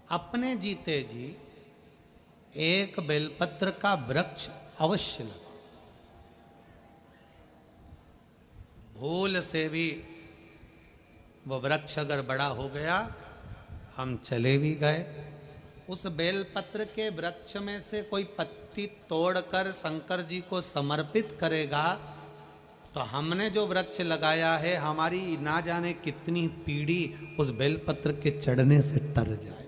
अपने जीते जी एक बेलपत्र का वृक्ष अवश्य लगा। भूल से भी वो वृक्ष अगर बड़ा हो गया, हम चले भी गए, उस बेलपत्र के वृक्ष में से कोई पत्ती तोड़कर शंकर जी को समर्पित करेगा, तो हमने जो वृक्ष लगाया है, हमारी ना जाने कितनी पीढ़ी उस बेलपत्र के चढ़ने से तर जाएगी।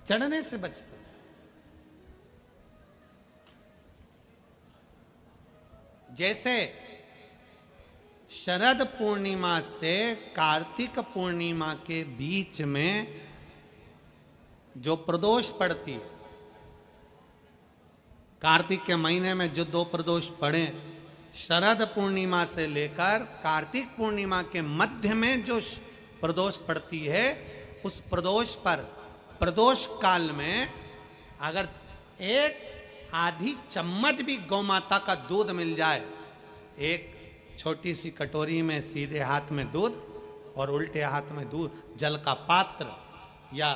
चढ़ने से बच सकते। जैसे शरद पूर्णिमा से कार्तिक पूर्णिमा के बीच में जो प्रदोष पड़ती है, कार्तिक के महीने में जो 2 प्रदोष पड़े, शरद पूर्णिमा से लेकर कार्तिक पूर्णिमा के मध्य में जो प्रदोष पड़ती है, उस प्रदोष पर प्रदोष काल में अगर एक आधी चम्मच भी गौ माता का दूध मिल जाए, एक छोटी सी कटोरी में सीधे हाथ में दूध और उल्टे हाथ में दूध, जल का पात्र या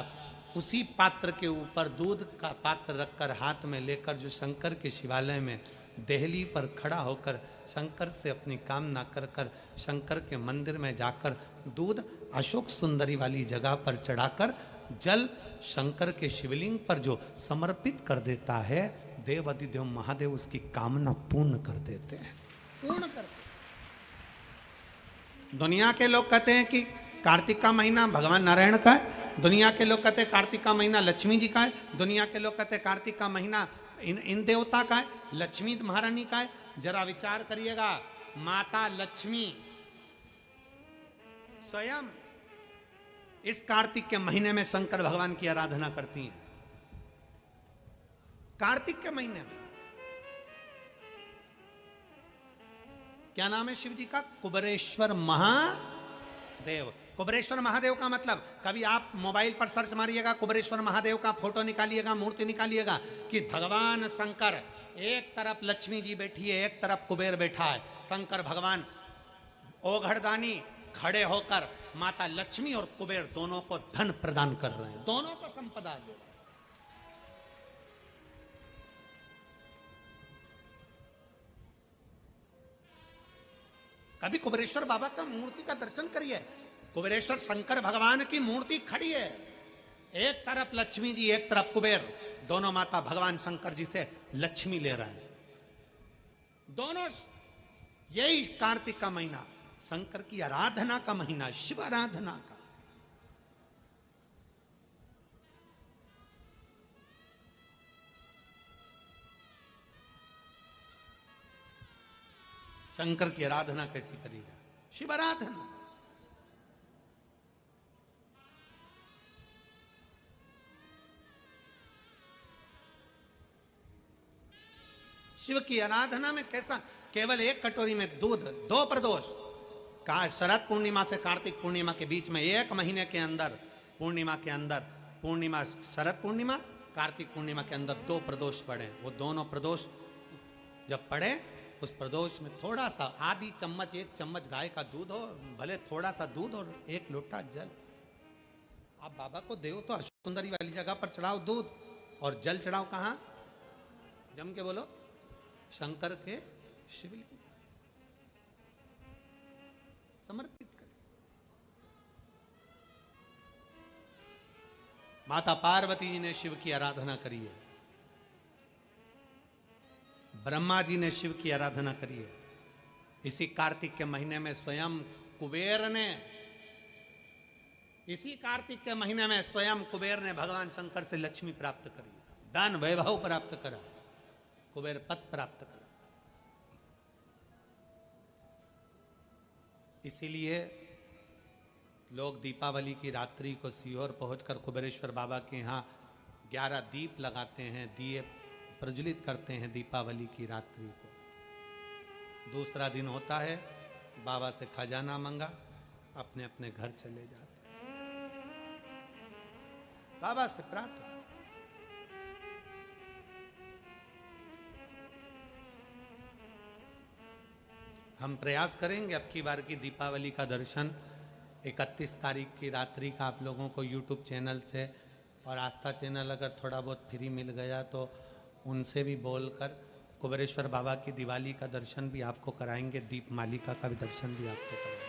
उसी पात्र के ऊपर दूध का पात्र रखकर हाथ में लेकर जो शंकर के शिवालय में देहली पर खड़ा होकर शंकर से अपनी कामना कर कर शंकर के मंदिर में जाकर दूध अशोक सुंदरी वाली जगह पर चढ़ाकर जल शंकर के शिवलिंग पर जो समर्पित कर देता है, देव अधिदेव महादेव उसकी कामना पूर्ण कर देते हैं, पूर्ण करते। दुनिया के लोग कहते हैं कि कार्तिक का महीना भगवान नारायण का है, दुनिया के लोग कहते हैं कार्तिक का महीना लक्ष्मी जी का है, दुनिया के लोग कहते हैं कार्तिक का महीना इन देवता का है, लक्ष्मी महारानी का है। जरा विचार करिएगा, माता लक्ष्मी स्वयं इस कार्तिक के महीने में शंकर भगवान की आराधना करती हैं। कार्तिक के महीने में क्या नाम है शिव जी का? कुबेरेश्वर महादेव। कुबेरेश्वर महादेव का मतलब, कभी आप मोबाइल पर सर्च मारिएगा, कुबेरेश्वर महादेव का फोटो निकालिएगा, मूर्ति निकालिएगा, कि भगवान शंकर एक तरफ लक्ष्मी जी बैठी है, एक तरफ कुबेर बैठा है। शंकर भगवान ओघड़दानी खड़े होकर माता लक्ष्मी और कुबेर दोनों को धन प्रदान कर रहे हैं, दोनों को संपदा दे रहे हैं। कभी कुबेरेश्वर बाबा का मूर्ति का दर्शन करिए, कुबेरेश्वर शंकर भगवान की मूर्ति खड़ी है, एक तरफ लक्ष्मी जी, एक तरफ कुबेर, दोनों माता भगवान शंकर जी से लक्ष्मी ले रहे हैं। दोनों, यही कार्तिक का महीना शंकर की आराधना का महीना, शिव आराधना का। शंकर की आराधना कैसी करेगा? शिव आराधना। शिव की आराधना में कैसा? केवल एक कटोरी में दूध, 2 प्रदोष, शरद पूर्णिमा से कार्तिक पूर्णिमा के बीच में एक महीने के अंदर, पूर्णिमा के अंदर, पूर्णिमा शरद पूर्णिमा कार्तिक पूर्णिमा के अंदर 2 प्रदोष पड़े। वो दोनों प्रदोष जब पड़े, उस प्रदोष में थोड़ा सा, आधी चम्मच, 1 चम्मच गाय का दूध हो, भले थोड़ा सा दूध और 1 लोटा जल। आप बाबा को देव तो अशोक सुंदरी वाली जगह पर चढ़ाओ दूध, और जल चढ़ाओ कहाँ? जम के बोलो, शंकर के शिवलिंग समर्पित करें। माता पार्वती जी ने शिव की आराधना करी है, ब्रह्मा जी ने शिव की आराधना करी है। इसी कार्तिक के महीने में स्वयं कुबेर ने, इसी कार्तिक के महीने में स्वयं कुबेर ने भगवान शंकर से लक्ष्मी प्राप्त करी, धन वैभव प्राप्त करा, कुबेर पद प्राप्त करा। इसीलिए लोग दीपावली की रात्रि को सीहोर पहुंचकर कुबेरेश्वर बाबा के यहाँ 11 दीप लगाते हैं, दिए प्रज्वलित करते हैं दीपावली की रात्रि को। दूसरा दिन होता है, बाबा से खजाना मंगा, अपने अपने घर चले जाते, बाबा से प्रार्थना। हम प्रयास करेंगे अब की बार की दीपावली का दर्शन 31 तारीख की रात्रि का आप लोगों को यूट्यूब चैनल से, और आस्था चैनल अगर थोड़ा बहुत फ्री मिल गया तो उनसे भी बोलकर कुबेरेश्वर बाबा की दिवाली का दर्शन भी आपको कराएंगे, दीप मालिका का भी दर्शन भी आपको कराएंगे।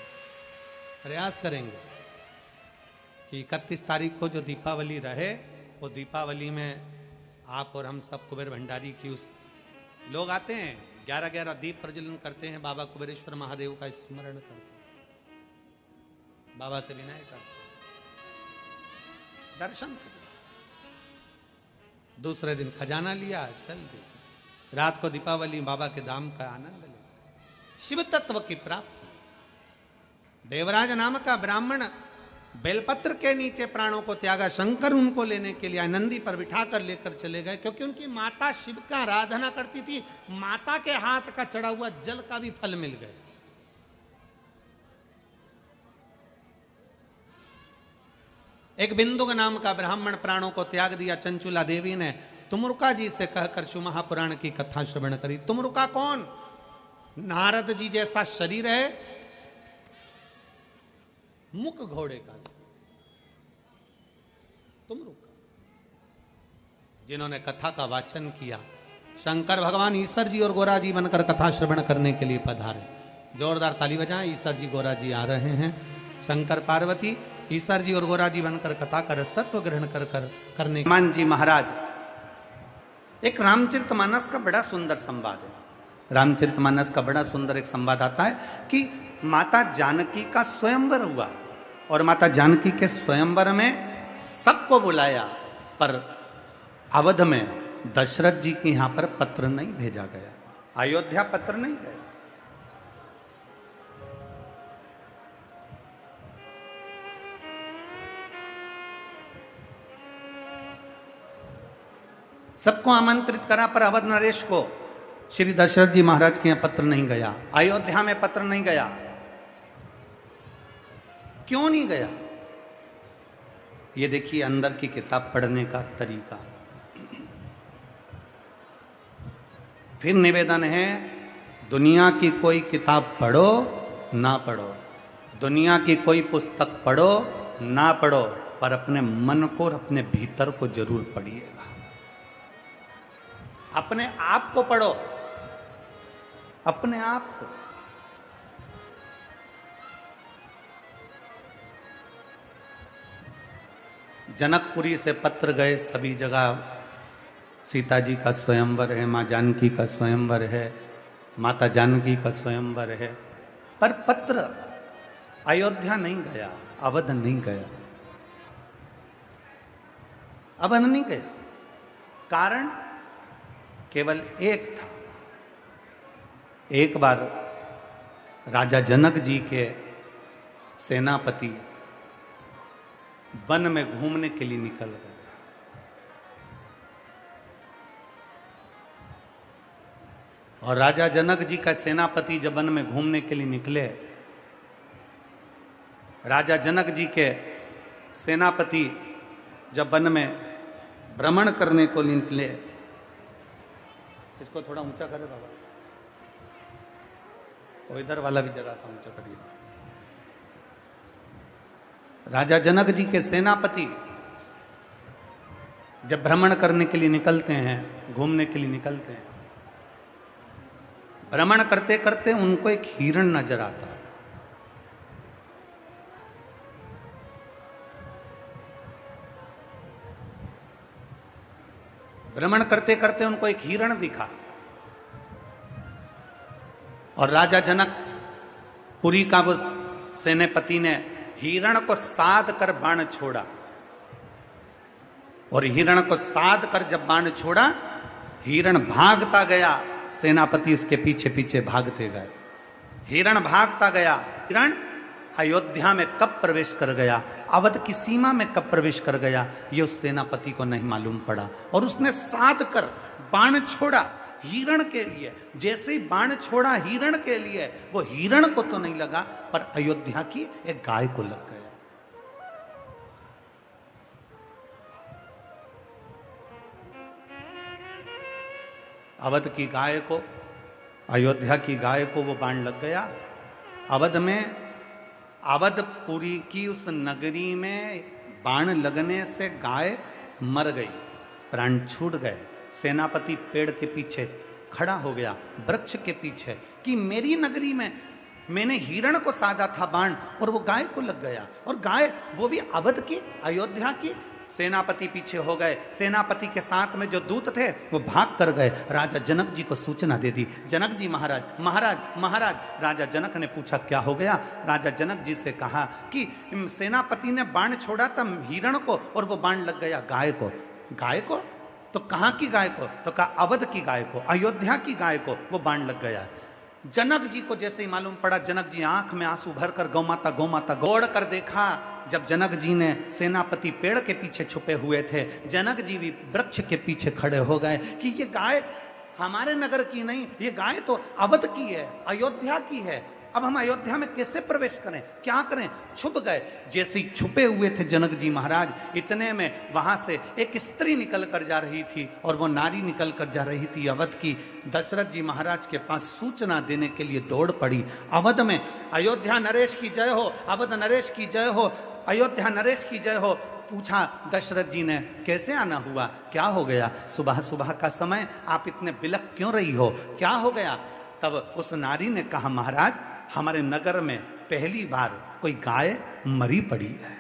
प्रयास करेंगे कि 31 तारीख को जो दीपावली रहे वो दीपावली में आप और हम सब कुबेर भंडारी की उस लोग आते हैं 11-11 दीप प्रज्वलन करते हैं, बाबा कुबेरेश्वर महादेव का स्मरण करते हैं, बाबा से विनय करते हैं, दर्शन करते, दूसरे दिन खजाना लिया चल दे, रात को दीपावली बाबा के धाम का आनंद ले, शिव तत्व की प्राप्ति। देवराज नाम का ब्राह्मण बेलपत्र के नीचे प्राणों को त्यागा, शंकर उनको लेने के लिए नंदी पर बिठाकर लेकर चले गए, क्योंकि उनकी माता शिव का आराधना करती थी, माता के हाथ का चढ़ा हुआ जल का भी फल मिल गया। एक बिंदु नाम का ब्राह्मण प्राणों को त्याग दिया, चंचुला देवी ने तुमरुका जी से कहकर शिव महापुराण की कथा श्रवण करी। तुमरुका कौन? नारद जी जैसा शरीर है, मुख घोड़े का, तुमरुका, जिन्होंने कथा का वाचन किया। शंकर भगवान ईश्वर जी और गोरा जी बनकर कथा श्रवण करने के लिए पधारे। जोरदार ताली बजाएं, ईश्वर जी गोरा जी आ रहे हैं। शंकर पार्वती ईश्वर जी और गोरा जी बनकर कथा का रसतत्व ग्रहण करने। हनुमान जी महाराज, एक रामचरितमानस का बड़ा सुंदर संवाद है। रामचरितमानस का बड़ा सुंदर एक संवाद आता है कि माता जानकी का स्वयंवर हुआ और माता जानकी के स्वयंवर में सबको बुलाया, पर अवध में दशरथ जी के यहां पर पत्र नहीं भेजा गया, अयोध्या पत्र नहीं गया। सबको आमंत्रित करा, पर अवध नरेश को श्री दशरथ जी महाराज के यहां पत्र नहीं गया, अयोध्या में पत्र नहीं गया। क्यों नहीं गया? ये देखिए अंदर की किताब पढ़ने का तरीका। फिर निवेदन है, दुनिया की कोई किताब पढ़ो ना पढ़ो, दुनिया की कोई पुस्तक पढ़ो ना पढ़ो, पर अपने मन को और अपने भीतर को जरूर पढ़िएगा। अपने आप को पढ़ो, अपने आप को। जनकपुरी से पत्र गए, सभी जगह सीता जी का स्वयंवर है, मां जानकी का स्वयंवर है, माता जानकी का स्वयंवर है, पर पत्र अयोध्या नहीं गया, अवध नहीं गया, अवध नहीं गया। कारण केवल एक था। एक बार राजा जनक जी के सेनापति वन में घूमने के लिए निकल गए। और राजा जनक जी का सेनापति जब वन में घूमने के लिए निकले, राजा जनक जी के सेनापति जब वन में भ्रमण करने को निकले, इसको थोड़ा ऊंचा करे बाबा, तो इधर वाला भी जरा सा ऊंचा करिए। राजा जनक जी के सेनापति जब भ्रमण करने के लिए निकलते हैं, घूमने के लिए निकलते हैं, भ्रमण करते करते उनको एक हिरण नजर आता है। भ्रमण करते करते उनको एक हिरण दिखा और राजा जनक पुरी का उस सेनापति ने हिरण को साध कर बाण छोड़ा, और हिरण को साध कर जब बाण छोड़ा, हिरण भागता गया, सेनापति उसके पीछे पीछे भागते गए। हिरण भागता गया, हिरण अयोध्या में कब प्रवेश कर गया, अवध की सीमा में कब प्रवेश कर गया, ये उस सेनापति को नहीं मालूम पड़ा। और उसने साध कर बाण छोड़ा हिरण के लिए। जैसे ही बाण छोड़ा हिरण के लिए, वो हिरण को तो नहीं लगा, पर अयोध्या की एक गाय को लग गया। अवध की गाय को अयोध्या की गाय को वो बाण लग गया। अवध में, अवधपुरी की उस नगरी में बाण लगने से गाय मर गई, प्राण छूट गए। सेनापति पेड़ के पीछे खड़ा हो गया, वृक्ष के पीछे, कि मेरी नगरी में मैंने हिरण को साधा था बाण और वो गाय को लग गया, और गाय वो भी अवध की, अयोध्या की। सेनापति पीछे हो गए। सेनापति के साथ में जो दूत थे वो भाग कर गए, राजा जनक जी को सूचना दे दी। जनक जी महाराज, महाराज, महाराज। राजा जनक ने पूछा क्या हो गया। राजा जनक जी से कहा कि सेनापति ने बाण छोड़ा था हिरण को और वो बाण लग गया गाय को। गाय को? तो कहां की गाय को? तो कहा अवध की गाय को, अयोध्या की गाय को वो बाण लग गया। जनक जी को जैसे ही मालूम पड़ा, जनक जी आंख में आंसू भरकर गौ माता गौ माता दौड़ कर देखा। जब जनक जी ने, सेनापति पेड़ के पीछे छुपे हुए थे, जनक जी भी वृक्ष के पीछे खड़े हो गए कि ये गाय हमारे नगर की नहीं, ये गाय तो अवध की है, अयोध्या की है। अब हम अयोध्या में कैसे प्रवेश करें, क्या करें? छुप गए। जैसे ही छुपे हुए थे जनक जी महाराज, इतने में वहां से एक स्त्री निकल कर जा रही थी, और वो नारी निकल कर जा रही थी अवध की। दशरथ जी महाराज के पास सूचना देने के लिए दौड़ पड़ी। अवध में अयोध्या नरेश की जय हो, अवध नरेश की जय हो, अयोध्या नरेश की जय हो। पूछा दशरथ जी ने कैसे आना हुआ, क्या हो गया? सुबह सुबह का समय आप इतने बिलख क्यों रही हो, क्या हो गया? तब उस नारी ने कहा महाराज, हमारे नगर में पहली बार कोई गाय मरी पड़ी है।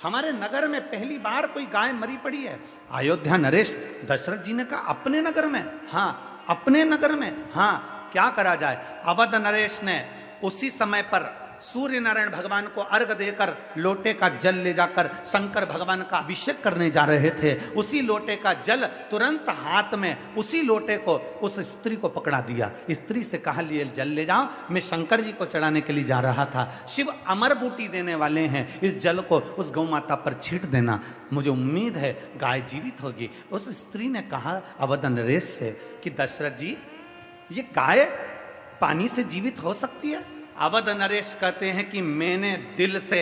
हमारे नगर में पहली बार कोई गाय मरी पड़ी है। अयोध्या नरेश, दशरथ जी ने कहा अपने नगर में? हाँ, अपने नगर में। हाँ, क्या करा जाए? अवध नरेश ने उसी समय पर सूर्य नारायण भगवान को अर्घ देकर लोटे का जल ले जाकर शंकर भगवान का अभिषेक करने जा रहे थे। उसी लोटे का जल तुरंत हाथ में, उसी लोटे को उस स्त्री को पकड़ा दिया। स्त्री से कहा लिए जल ले जाओ, मैं शंकर जी को चढ़ाने के लिए जा रहा था। शिव अमर बूटी देने वाले हैं, इस जल को उस गौ माता पर छींट देना, मुझे उम्मीद है गाय जीवित होगी। उस स्त्री ने कहा अवध नरेश से कि दशरथ जी, ये गाय पानी से जीवित हो सकती है? अवध नरेश कहते हैं कि मैंने दिल से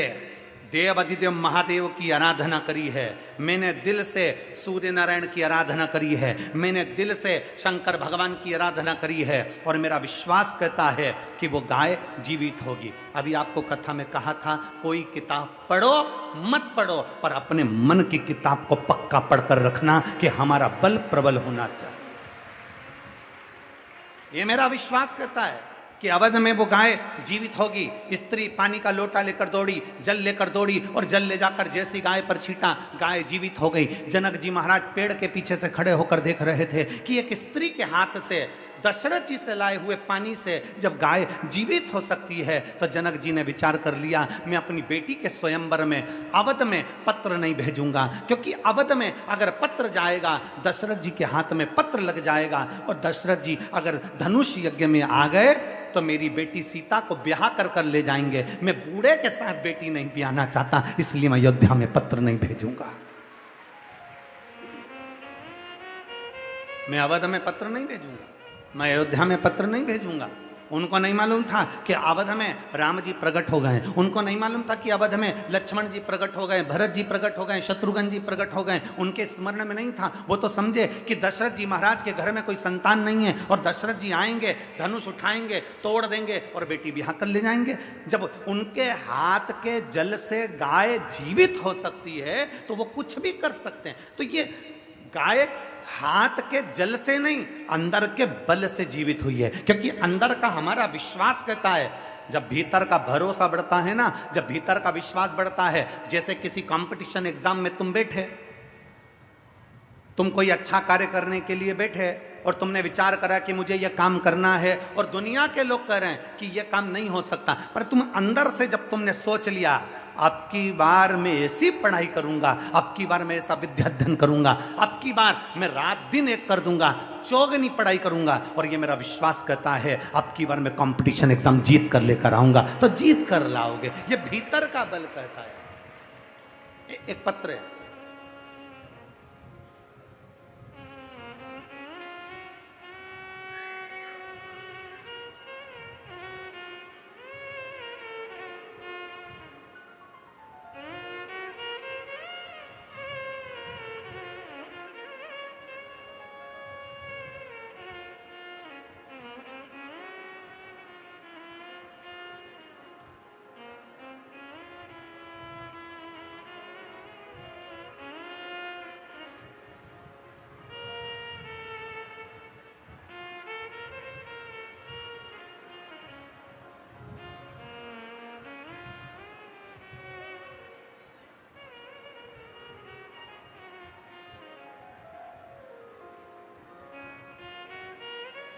देव अधिदेव महादेव की आराधना करी है, मैंने दिल से सूर्य नारायण की आराधना करी है, मैंने दिल से शंकर भगवान की आराधना करी है, और मेरा विश्वास कहता है कि वो गाय जीवित होगी। अभी आपको कथा में कहा था कोई किताब पढ़ो मत पढ़ो, पर अपने मन की किताब को पक्का पढ़कर रखना कि हमारा बल प्रबल होना चाहिए। ये मेरा विश्वास कहता है कि अवध में वो गाय जीवित होगी। स्त्री पानी का लोटा लेकर दौड़ी, जल लेकर दौड़ी, और जल ले जाकर जैसी गाय पर छींटा, गाय जीवित हो गई। जनक जी महाराज पेड़ के पीछे से खड़े होकर देख रहे थे कि एक स्त्री के हाथ से, दशरथ जी से लाए हुए पानी से जब गाय जीवित हो सकती है, तो जनक जी ने विचार कर लिया, मैं अपनी बेटी के स्वयंवर में अवध में पत्र नहीं भेजूंगा, क्योंकि अवध में अगर पत्र जाएगा, दशरथ जी के हाथ में पत्र लग जाएगा, और दशरथ जी अगर धनुष यज्ञ में आ गए तो मेरी बेटी सीता को ब्याह कर ले जाएंगे। मैं बूढ़े के साथ बेटी नहीं ब्याहना चाहता, इसलिए मैं अयोध्या में पत्र नहीं भेजूंगा, मैं अवध में पत्र नहीं भेजूंगा, मैं अयोध्या में पत्र नहीं भेजूंगा। उनको नहीं मालूम था कि अवध में राम जी प्रकट हो गए, उनको नहीं मालूम था कि अवध में लक्ष्मण जी प्रकट हो गए, भरत जी प्रकट हो गए, शत्रुघ्न जी प्रकट हो गए, उनके स्मरण में नहीं था। वो तो समझे कि दशरथ जी महाराज के घर में कोई संतान नहीं है, और दशरथ जी आएंगे, धनुष उठाएंगे, तोड़ देंगे और बेटी ब्याह कर ले जाएंगे। जब उनके हाथ के जल से गाय जीवित हो सकती है तो वो कुछ भी कर सकते हैं। तो ये गाय हाथ के जल से नहीं, अंदर के बल से जीवित हुई है, क्योंकि अंदर का हमारा विश्वास कहता है। जब भीतर का भरोसा बढ़ता है ना, जब भीतर का विश्वास बढ़ता है, जैसे किसी कंपटीशन एग्जाम में तुम बैठे, तुम कोई अच्छा कार्य करने के लिए बैठे, और तुमने विचार करा कि मुझे यह काम करना है, और दुनिया के लोग कह रहे हैं कि यह काम नहीं हो सकता, पर तुम अंदर से जब तुमने सोच लिया अब की बार मैं ऐसी पढ़ाई करूंगा, अब की बार मैं ऐसा विद्या अध्ययन करूंगा, अब की बार मैं रात दिन एक कर दूंगा, चौगनी पढ़ाई करूंगा, और ये मेरा विश्वास कहता है अब की बार मैं कंपटीशन एग्जाम जीत कर लेकर आऊंगा, तो जीत कर लाओगे। ये भीतर का बल कहता है। एक पत्र है,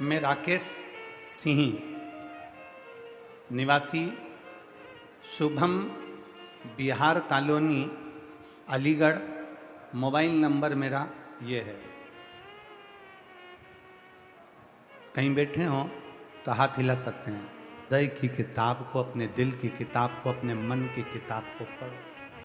मैं राकेश सिंह, निवासी Shubham Bihar colony, Aligarh. Mobile number मेरा ये है। कहीं बैठे हो तो हाथ हिला सकते हैं। हृदय की किताब को, अपने दिल की किताब को, अपने मन की किताब को पढ़ो।